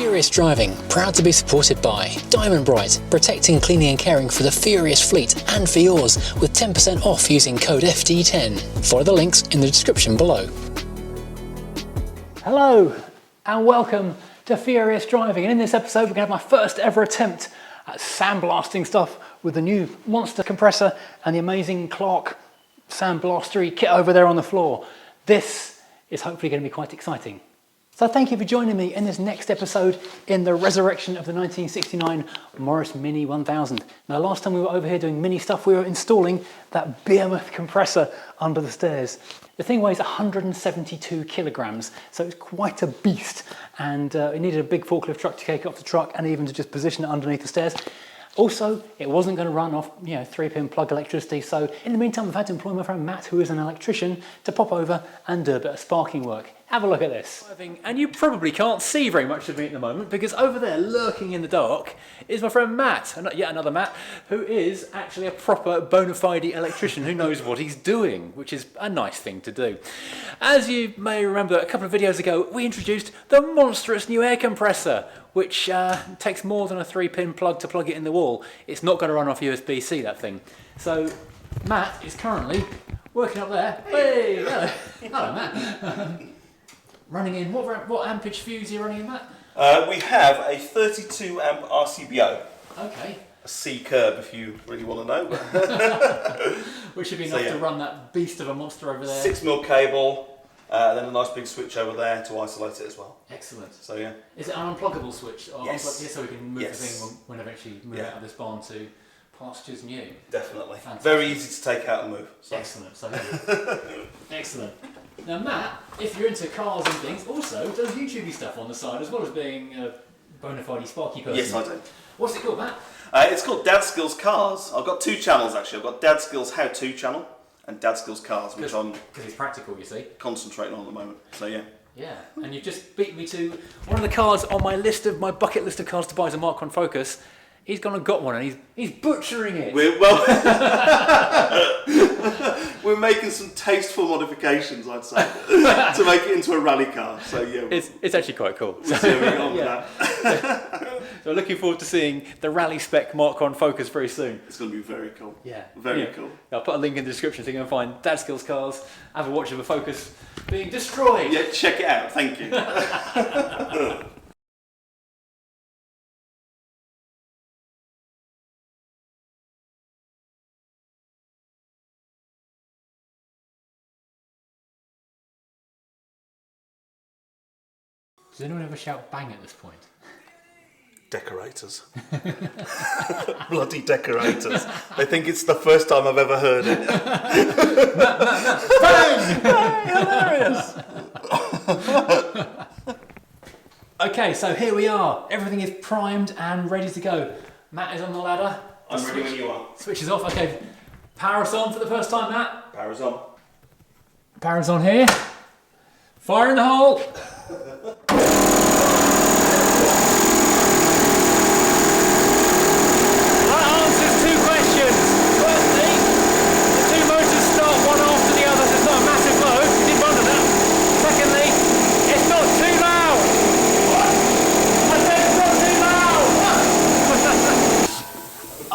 Furious Driving, proud to be supported by Diamond Bright, protecting, cleaning and caring for the Furious fleet and for yours, with 10% off using code FD10. Follow the links in the description below. Hello and welcome to Furious Driving, and in this episode we're going to have my first ever attempt at sandblasting stuff with the new monster compressor and the amazing Clarke sandblastery kit over there on the floor. This is hopefully going to be quite exciting. So thank you for joining me in this next episode in the resurrection of the 1969 Morris Mini 1000. Now, last time we were over here doing mini stuff, we were installing that behemoth compressor under the stairs. The thing weighs 172 kilograms, so it's quite a beast, and it needed a big forklift truck to take it off the truck and even to just position it underneath the stairs. Also, it wasn't going to run off, 3-pin plug electricity, so in the meantime I've had to employ my friend Matt, who is an electrician, to pop over and do a bit of sparking work. Have a look at this. And you probably can't see very much of me at the moment, because over there, lurking in the dark, is my friend Matt, and yet another Matt, who is actually a proper bona fide electrician who knows what he's doing, which is a nice thing to do. As you may remember, a couple of videos ago, we introduced the monstrous new air compressor, which takes more than a 3-pin plug to plug it in the wall. It's not going to run off USB-C, that thing. So Matt is currently working up there. Hey, hello. Hello, Matt. Running in, what ampage fuse are you running in, Matt? We have a 32 amp RCBO. Okay. A C curve, if you really want to know. Which should be enough to run that beast of a monster over there. 6mm cable. Then a nice big switch over there to isolate it as well. Excellent. So yeah. Is it an unpluggable switch? Or yes. So we can move the thing when eventually move out of this barn to pastures new. Definitely. Fantastic. Very easy to take out and move. So. Excellent. So excellent. Now Matt, if you're into cars and things, also does YouTubey stuff on the side as well as being a bona fide sparky person. Yes, I do. What's it called, Matt? It's called Dad Skills Cars. I've got two channels actually. I've got Dad Skills How To channel and Dad Skills Cars, which I'm because it's practical, you see. Concentrating on at the moment. So yeah. Yeah, and you've just beat me to one of the cars on my bucket list of cars to buy as a Mark 1 Focus. He's gone and got one, and he's butchering it. We're making some tasteful modifications, I'd say, to make it into a rally car. So yeah, it's actually quite cool. We're zeroing on with that. So looking forward to seeing the rally spec Mark 1 Focus very soon. It's going to be very cool. Yeah, very cool. I'll put a link in the description so you can find Dad Skills Cars. Have a watch of a Focus being destroyed. Yeah, check it out. Thank you. Does anyone ever shout bang at this point? Decorators. Bloody decorators. They think it's the first time I've ever heard it. Bang! Hilarious! Okay, so here we are. Everything is primed and ready to go. Matt is on the ladder. I'm ready when you are. Switch is off. Okay, power us on for the first time, Matt. Power's on. Power's on here. Fire in the hole.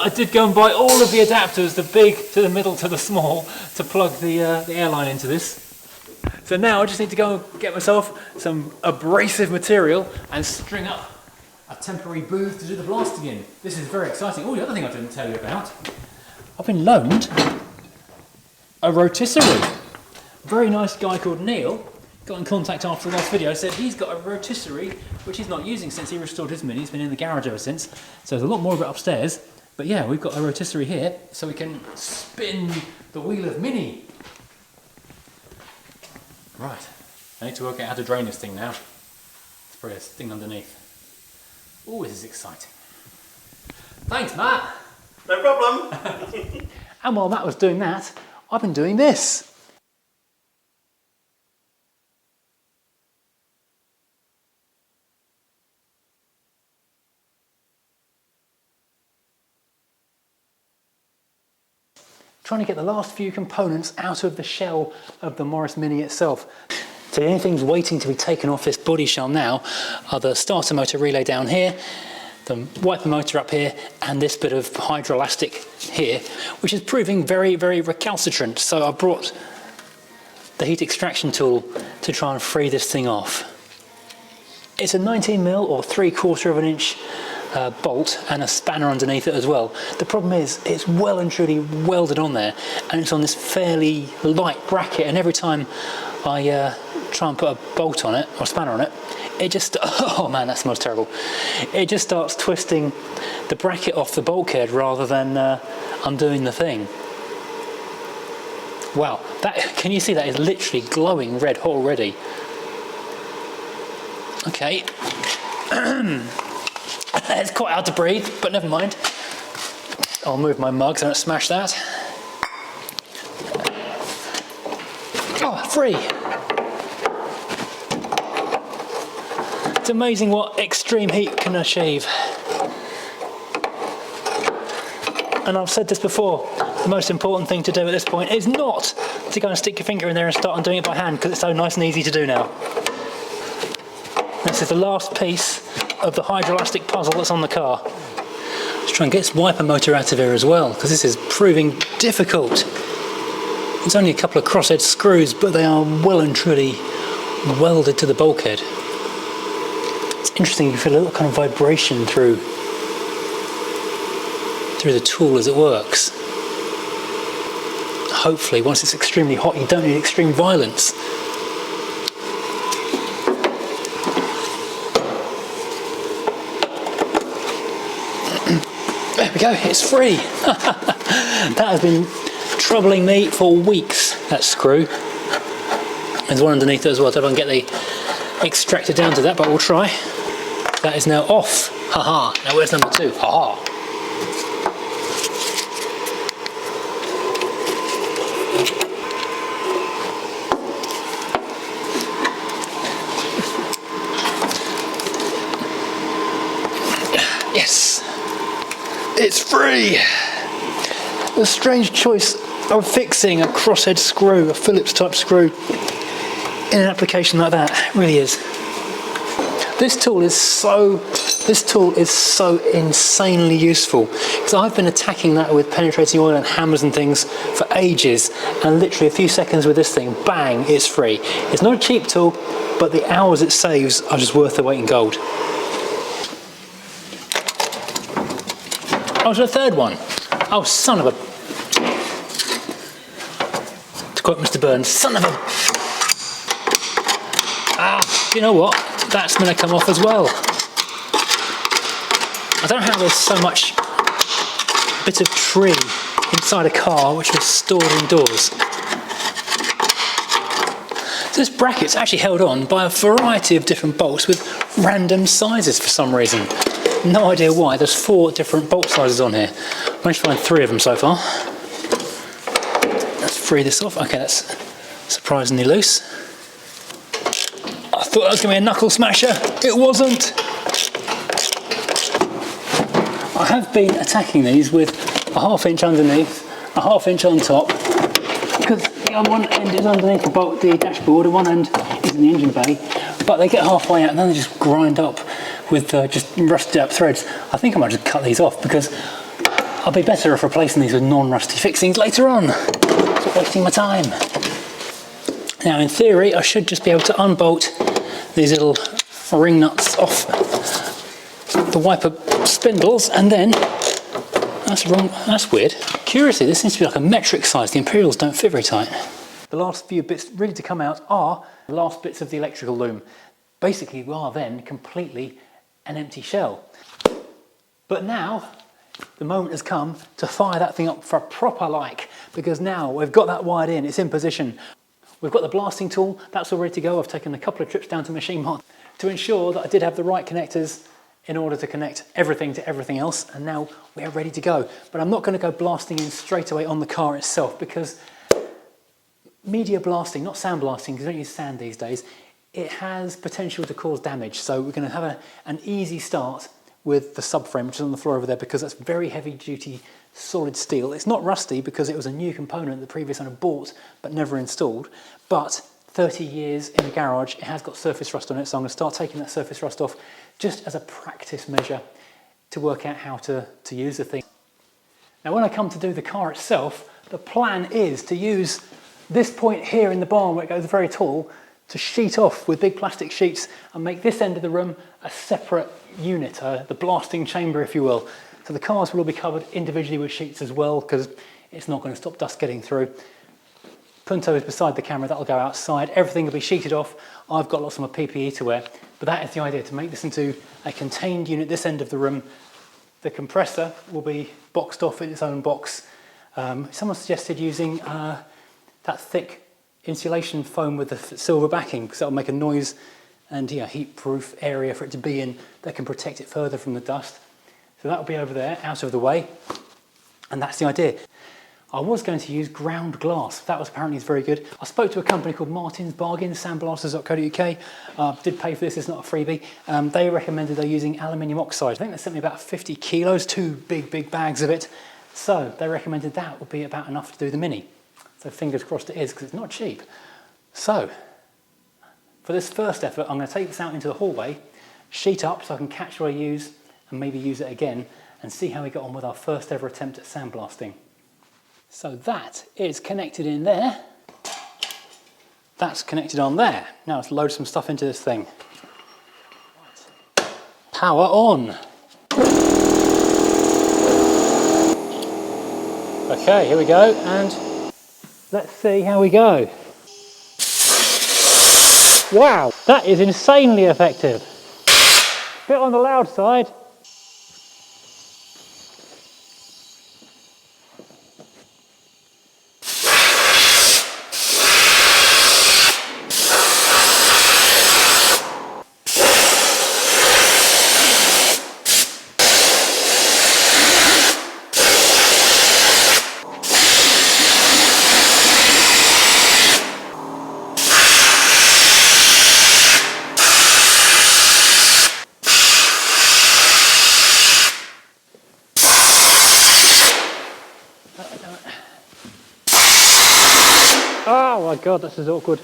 I did go and buy all of the adapters, the big to the middle to the small, to plug the airline into this. So now I just need to go and get myself some abrasive material and string up a temporary booth to do the blasting in. This is very exciting. Oh, the other thing I didn't tell you about, I've been loaned a rotisserie. A very nice guy called Neil got in contact after the last video, said he's got a rotisserie which he's not using since he restored his Mini. He's been in the garage ever since, so there's a lot more of it upstairs. But yeah, we've got a rotisserie here, so we can spin the wheel of Mini. Right, I need to work out how to drain this thing now. Let's put this thing underneath. Oh, this is exciting. Thanks, Matt. No problem. And while Matt was doing that, I've been doing this. Trying to get the last few components out of the shell of the Morris Mini itself. So the only things waiting to be taken off this body shell now are the starter motor relay down here, the wiper motor up here, and this bit of hydroelastic here, which is proving very, very recalcitrant. So I brought the heat extraction tool to try and free this thing off. It's a 19mm or 3/4 of an inch bolt and a spanner underneath it as well. The problem is it's well and truly welded on there, and it's on this fairly light bracket, and every time I try and put a bolt on it or a spanner on it, it just, oh man, that smells terrible. It just starts twisting the bracket off the bulkhead rather than undoing the thing. Wow, that, can you see that is literally glowing red hot already? Okay. It's quite hard to breathe, but never mind. I'll move my mug so I don't smash that. Oh, free! It's amazing what extreme heat can achieve. And I've said this before, the most important thing to do at this point is not to go and stick your finger in there and start undoing it by hand, because it's so nice and easy to do now. This is the last piece of the hydroelastic puzzle that's on the car. Let's try and get this wiper motor out of here as well, because this is proving difficult. It's only a couple of crosshead screws, but they are well and truly welded to the bulkhead. It's interesting, you feel a little kind of vibration through the tool as it works. Hopefully, once it's extremely hot, you don't need extreme violence. There we go, it's free. That has been troubling me for weeks, that screw. There's one underneath it as well, so I don't get the extractor down to that, but we'll try. That is now off. Haha. Now where's number 2? Haha. Yes. It's free! A strange choice of fixing a crosshead screw, a Phillips type screw, in an application like that. It really is. This tool is so insanely useful, because I've been attacking that with penetrating oil and hammers and things for ages, and literally a few seconds with this thing, bang, it's free. It's not a cheap tool, but the hours it saves are just worth the weight in gold. Oh, there's a third one. Oh, son of a... To quote Mr. Burns, son of a... Ah, you know what? That's going to come off as well. I don't know how there's so much bit of tree inside a car which was stored indoors. So this bracket's actually held on by a variety of different bolts with random sizes for some reason. No idea why. There's 4 different bolt sizes on here. I managed to find 3 of them so far. Let's free this off. Okay, that's surprisingly loose. I thought that was going to be a knuckle smasher. It wasn't. I have been attacking these with a 1/2 inch underneath, a 1/2 inch on top, because the one end is underneath the dashboard and one end is in the engine bay, but they get halfway out and then they just grind up with just rusted up threads. I think I might just cut these off, because I'll be better off replacing these with non-rusty fixings later on. Stop wasting my time. Now in theory I should just be able to unbolt these little ring nuts off the wiper spindles, and then that's wrong. That's weird. Curiously, this seems to be like a metric size. The imperials don't fit very tight. The last few bits really to come out are the last bits of the electrical loom. Basically, we are then completely an empty shell. But now the moment has come to fire that thing up for a proper like, because now we've got that wired in, it's in position. We've got the blasting tool, that's all ready to go. I've taken a couple of trips down to Machine Mart to ensure that I did have the right connectors in order to connect everything to everything else, and now we're ready to go. But I'm not going to go blasting in straight away on the car itself, because media blasting, not sand blasting, because we don't use sand these days, it has potential to cause damage. So we're going to have an easy start with the subframe, which is on the floor over there, because that's very heavy duty solid steel. It's not rusty because it was a new component the previous owner bought but never installed, but 30 years in the garage, it has got surface rust on it, so I'm going to start taking that surface rust off just as a practice measure to work out how to use the thing. Now when I come to do the car itself, the plan is to use this point here in the barn where it goes very tall to sheet off with big plastic sheets and make this end of the room a separate unit, the blasting chamber if you will. So the cars will all be covered individually with sheets as well because it's not going to stop dust getting through. Punto is beside the camera, that'll go outside, everything will be sheeted off. I've got lots of my PPE to wear, but that is the idea, to make this into a contained unit, this end of the room. The compressor will be boxed off in its own box. Someone suggested using that thick insulation foam with the silver backing because that'll make a noise and heat-proof area for it to be in that can protect it further from the dust. So that'll be over there, out of the way, and that's the idea. I was going to use ground glass. That was apparently very good. I spoke to a company called Martin's Bargains, sandblasters.co.uk. Did pay for this, it's not a freebie. They recommended they're using aluminium oxide. I think they sent me about 50 kilos, 2 big bags of it. So they recommended that would be about enough to do the Mini. So fingers crossed it is, because it's not cheap. So for this first effort, I'm going to take this out into the hallway, sheet up so I can catch what I use and maybe use it again and see how we got on with our first ever attempt at sandblasting. So that is connected in there. That's connected on there. Now let's load some stuff into this thing. Power on. Okay, here we go, and let's see how we go. Wow, that is insanely effective. Bit on the loud side. Oh my god, this is awkward.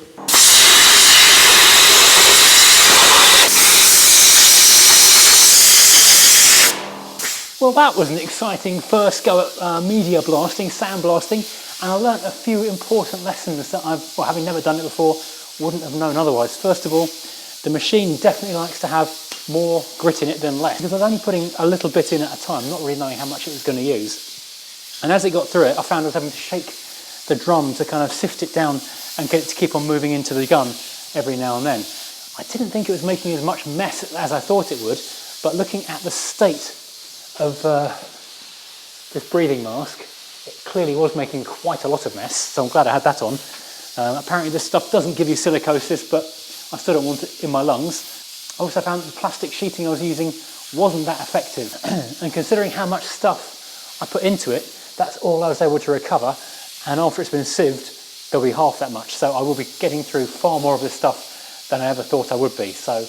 Well, that was an exciting first go at media blasting, sandblasting, and I learnt a few important lessons that having never done it before, wouldn't have known otherwise. First of all, the machine definitely likes to have more grit in it than less, because I was only putting a little bit in at a time, not really knowing how much it was going to use. And as it got through it, I found I was having to shake the drum to kind of sift it down and get it to keep on moving into the gun every now and then. I didn't think it was making as much mess as I thought it would, but looking at the state of this breathing mask, it clearly was making quite a lot of mess, so I'm glad I had that on. Apparently this stuff doesn't give you silicosis, but I still don't want it in my lungs. I also found that the plastic sheeting I was using wasn't that effective, and considering how much stuff I put into it, that's all I was able to recover. And after it's been sieved, there'll be half that much. So I will be getting through far more of this stuff than I ever thought I would be. So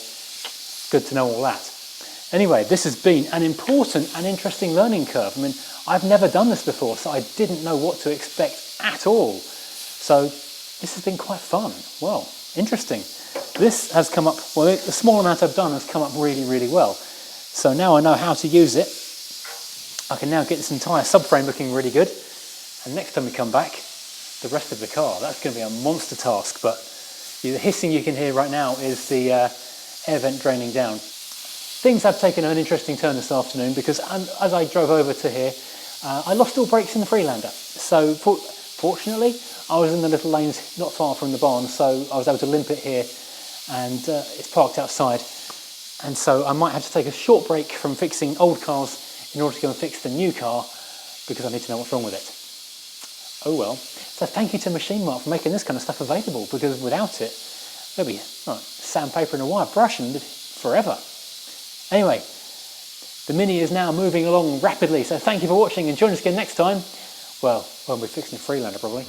good to know all that. Anyway, this has been an important and interesting learning curve. I mean, I've never done this before, so I didn't know what to expect at all. So this has been quite fun. Well, interesting. This has come up, well, the small amount I've done has come up really, really well. So now I know how to use it. I can now get this entire subframe looking really good. And next time we come back, the rest of the car, that's going to be a monster task, but the hissing you can hear right now is the air vent draining down. Things have taken an interesting turn this afternoon because as I drove over to here, I lost all brakes in the Freelander. So fortunately, I was in the little lanes not far from the barn, so I was able to limp it here, and it's parked outside. And so I might have to take a short break from fixing old cars in order to go and fix the new car because I need to know what's wrong with it. Oh well. So thank you to Machine Mart for making this kind of stuff available, because without it, there'd be sandpaper and a wire brush and forever. Anyway, the Mini is now moving along rapidly, so thank you for watching and join us again next time. Well, when we're fixing the Freelander probably.